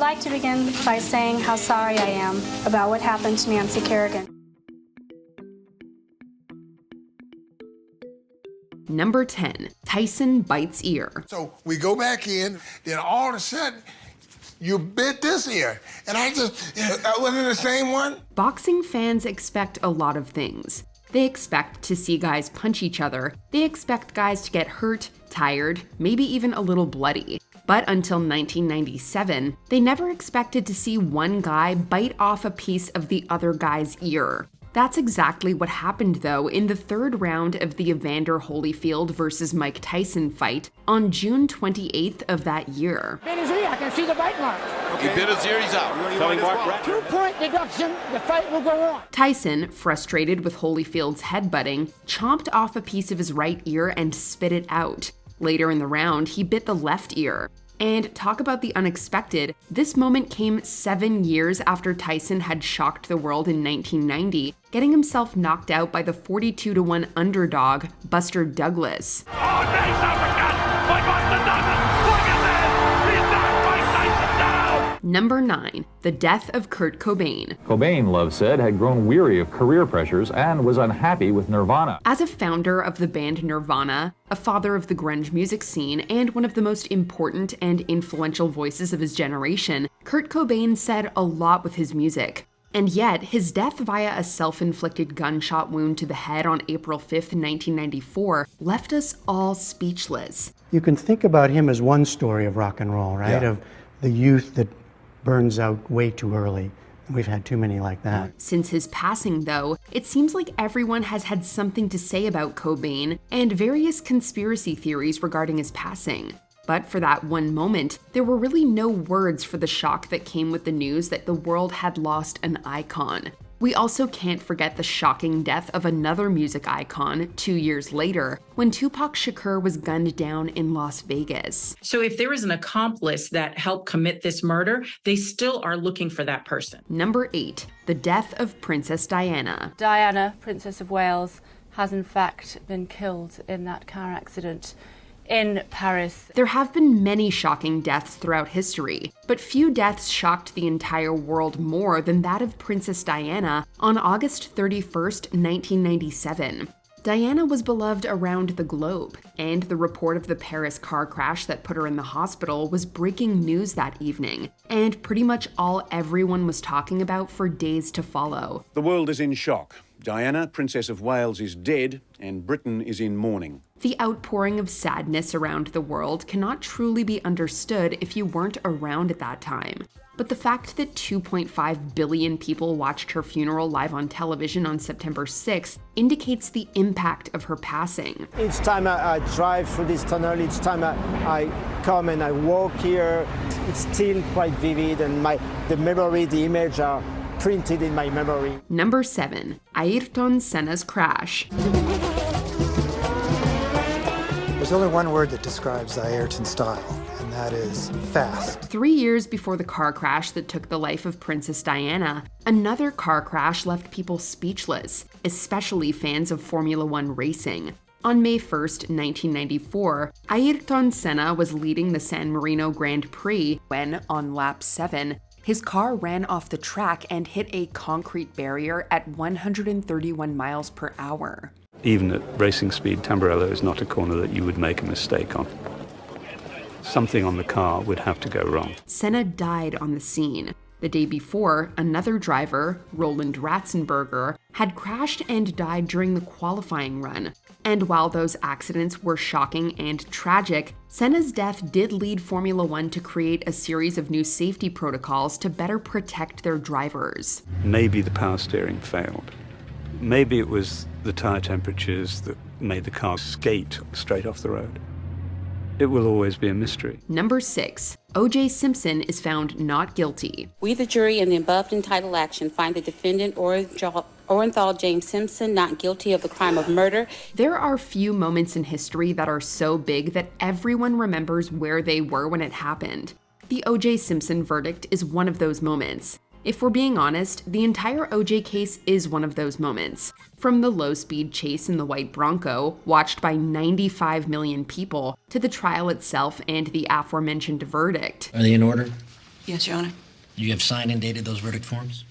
like to begin by saying how sorry I am about what happened to Nancy Kerrigan. Number 10, Tyson bites ear. So we go back in, then all of a sudden, you bit this ear. And I wasn't the same one? Boxing fans expect a lot of things. They expect to see guys punch each other. They expect guys to get hurt, tired, maybe even a little bloody. But until 1997, they never expected to see one guy bite off a piece of the other guy's ear. That's exactly what happened, though, in the third round of the Evander Holyfield versus Mike Tyson fight on June 28th of that year. Bit his ear, I can see the bite mark. Okay. He bit his ear, he's out. Telling Mark 2-point deduction, the fight will go on. Tyson, frustrated with Holyfield's headbutting, chomped off a piece of his right ear and spit it out. Later in the round, he bit the left ear. And talk about the unexpected, this moment came 7 years after Tyson had shocked the world in 1990, getting himself knocked out by the 42-1 underdog, Buster Douglas. Oh, nice uppercut by Buster Douglas! Look at this! He's knocked Mike Tyson down! Number 9, the death of Kurt Cobain. Cobain, Love said, had grown weary of career pressures and was unhappy with Nirvana. As a founder of the band Nirvana, a father of the grunge music scene, and one of the most important and influential voices of his generation, Kurt Cobain said a lot with his music. And yet, his death via a self-inflicted gunshot wound to the head on April 5th, 1994, left us all speechless. You can think about him as one story of rock and roll, right? Yeah. Of the youth that burns out way too early. We've had too many like that. Since his passing, though, it seems like everyone has had something to say about Cobain and various conspiracy theories regarding his passing. But for that one moment, there were really no words for the shock that came with the news that the world had lost an icon. We also can't forget the shocking death of another music icon 2 years later, when Tupac Shakur was gunned down in Las Vegas. So if there is an accomplice that helped commit this murder, they still are looking for that person. Number 8, the death of Princess Diana. Diana, Princess of Wales, has in fact been killed in that car accident in Paris. There have been many shocking deaths throughout history, but few deaths shocked the entire world more than that of Princess Diana on August 31st, 1997. Diana was beloved around the globe, and the report of the Paris car crash that put her in the hospital was breaking news that evening, and pretty much all everyone was talking about for days to follow. The world is in shock. Diana, Princess of Wales, is dead, and Britain is in mourning. The outpouring of sadness around the world cannot truly be understood if you weren't around at that time. But the fact that 2.5 billion people watched her funeral live on television on September 6th indicates the impact of her passing. Each time I drive through this tunnel, each time I come and I walk here, it's still quite vivid, and the memory, the image are printed in my memory. Number 7, Ayrton Senna's crash. There's only one word that describes the Ayrton style, and that is fast. 3 years before the car crash that took the life of Princess Diana, another car crash left people speechless, especially fans of Formula One racing. On May 1st, 1994, Ayrton Senna was leading the San Marino Grand Prix when, on lap 7, his car ran off the track and hit a concrete barrier at 131 miles per hour. Even at racing speed, Tamburello is not a corner that you would make a mistake on. Something on the car would have to go wrong. Senna died on the scene. The day before, another driver, Roland Ratzenberger, had crashed and died during the qualifying run. And while those accidents were shocking and tragic, Senna's death did lead Formula One to create a series of new safety protocols to better protect their drivers. Maybe the power steering failed. Maybe it was the tire temperatures that made the car skate straight off the road. It will always be a mystery. Number 6, O.J. Simpson is found not guilty. We, the jury, in the above entitled action, find the defendant Orenthal James Simpson not guilty of the crime of murder. There are few moments in history that are so big that everyone remembers where they were when it happened. The O.J. Simpson verdict is one of those moments. If we're being honest, the entire O.J. case is one of those moments. From the low-speed chase in the white Bronco, watched by 95 million people, to the trial itself and the aforementioned verdict. Are they in order? Yes, Your Honor. You have signed and dated those verdict forms?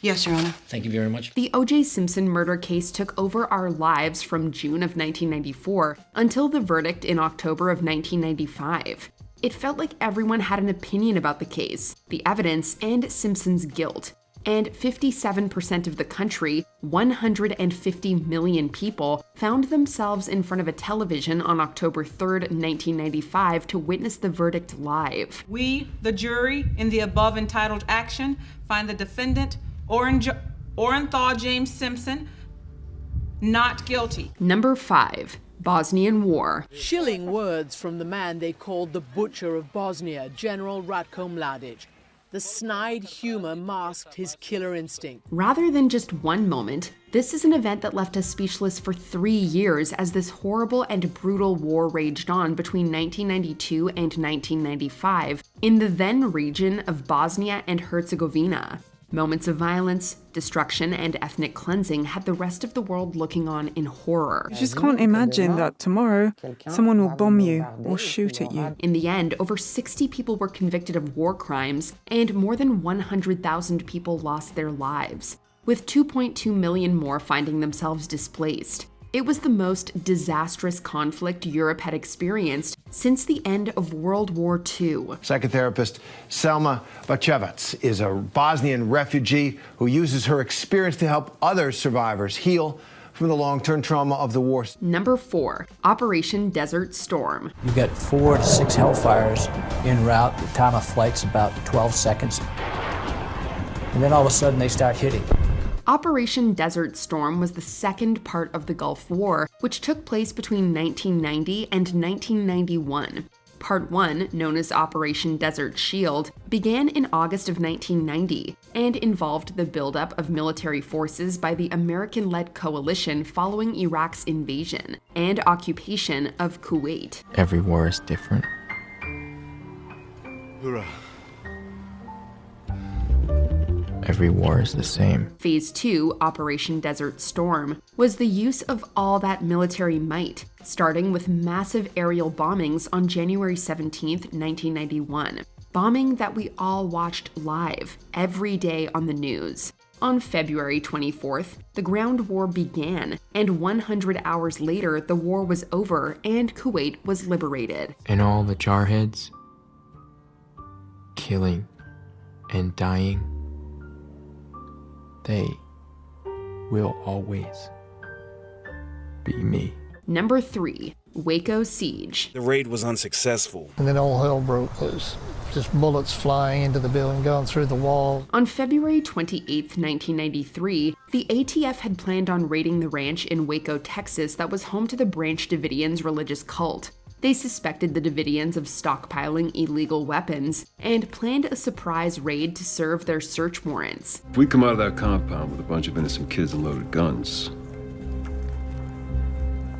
Yes, Your Honor. Thank you very much. The O.J. Simpson murder case took over our lives from June of 1994 until the verdict in October of 1995. It felt like everyone had an opinion about the case, the evidence, and Simpson's guilt. And 57% of the country, 150 million people, found themselves in front of a television on October 3rd, 1995 to witness the verdict live. We, the jury, in the above entitled action, find the defendant, Orenthal James Simpson, not guilty. Number 5. Bosnian War. Chilling words from the man they called the Butcher of Bosnia, General Ratko Mladic. The snide humor masked his killer instinct. Rather than just one moment, this is an event that left us speechless for 3 years as this horrible and brutal war raged on between 1992 and 1995 in the then region of Bosnia and Herzegovina. Moments of violence, destruction, and ethnic cleansing had the rest of the world looking on in horror. You just can't imagine that tomorrow someone will bomb you or shoot at you. In the end, over 60 people were convicted of war crimes, and more than 100,000 people lost their lives, with 2.2 million more finding themselves displaced. It was the most disastrous conflict Europe had experienced since the end of World War II. Psychotherapist Selma Bacevac is a Bosnian refugee who uses her experience to help other survivors heal from the long-term trauma of the war. Number 4, Operation Desert Storm. You get 4 to 6 Hellfires en route. The time of flight's about 12 seconds. And then all of a sudden they start hitting. Operation Desert Storm was the second part of the Gulf War, which took place between 1990 and 1991. Part 1, known as Operation Desert Shield, began in August of 1990 and involved the buildup of military forces by the American-led coalition following Iraq's invasion and occupation of Kuwait. Every war is different. Hoorah. Every war is the same. Phase 2, Operation Desert Storm, was the use of all that military might, starting with massive aerial bombings on January 17, 1991. Bombing that we all watched live, every day on the news. On February 24th, the ground war began, and 100 hours later, the war was over and Kuwait was liberated. And all the jarheads, killing and dying, they will always be me. Number 3, Waco Siege. The raid was unsuccessful. And then all hell broke loose. Just bullets flying into the building, going through the wall. On February 28, 1993, the ATF had planned on raiding the ranch in Waco, Texas that was home to the Branch Davidians' religious cult. They suspected the Davidians of stockpiling illegal weapons and planned a surprise raid to serve their search warrants. If we come out of that compound with a bunch of innocent kids and loaded guns,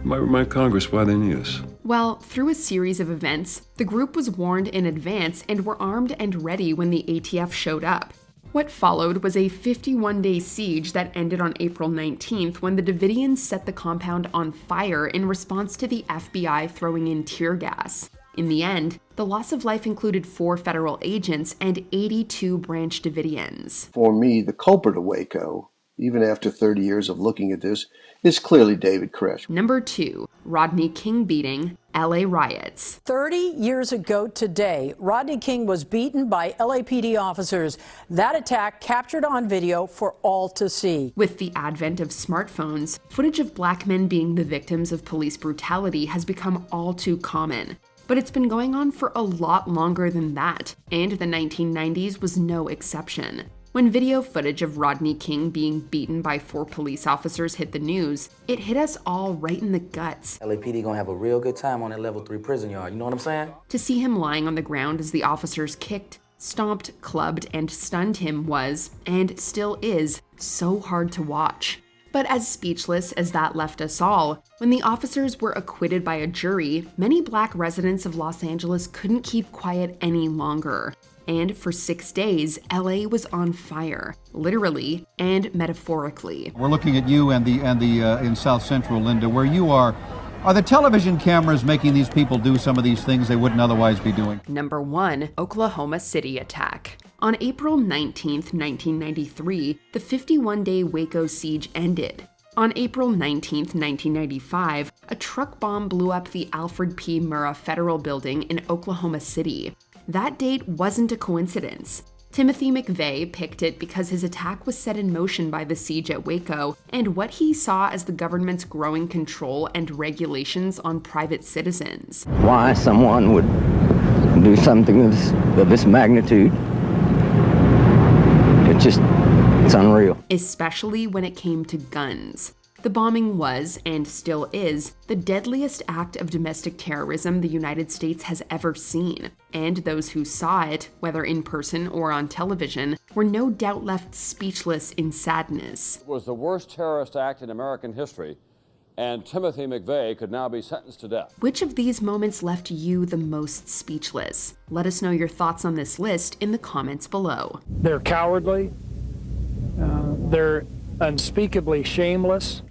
it might remind Congress why they need us. Well, through a series of events, the group was warned in advance and were armed and ready when the ATF showed up. What followed was a 51-day siege that ended on April 19th when the Davidians set the compound on fire in response to the FBI throwing in tear gas. In the end, the loss of life included 4 federal agents and 82 Branch Davidians. For me, the culprit of Waco, even after 30 years of looking at this, is clearly David Koresh. Number 2, Rodney King beating, LA riots. 30 years ago today, Rodney King was beaten by LAPD officers. That attack captured on video for all to see. With the advent of smartphones, footage of black men being the victims of police brutality has become all too common. But it's been going on for a lot longer than that, and the 1990s was no exception. When video footage of Rodney King being beaten by 4 police officers hit the news, it hit us all right in the guts. LAPD gonna have a real good time on that level 3 prison yard, you know what I'm saying? To see him lying on the ground as the officers kicked, stomped, clubbed, and stunned him was, and still is, so hard to watch. But as speechless as that left us all, when the officers were acquitted by a jury, many black residents of Los Angeles couldn't keep quiet any longer. And for 6 days, LA was on fire, literally and metaphorically. We're looking at you and the in South Central, Linda, where you are Are the television cameras making these people do some of these things they wouldn't otherwise be doing? Number 1. Oklahoma City attack. On April 19, 1993, the 51-day Waco siege ended. On April 19, 1995, a truck bomb blew up the Alfred P. Murrah Federal Building in Oklahoma City. That date wasn't a coincidence. Timothy McVeigh picked it because his attack was set in motion by the siege at Waco and what he saw as the government's growing control and regulations on private citizens. Why someone would do something of this magnitude, it's unreal. Especially when it came to guns. The bombing was, and still is, the deadliest act of domestic terrorism the United States has ever seen. And those who saw it, whether in person or on television, were no doubt left speechless in sadness. It was the worst terrorist act in American history, and Timothy McVeigh could now be sentenced to death. Which of these moments left you the most speechless? Let us know your thoughts on this list in the comments below. They're cowardly. They're unspeakably shameless.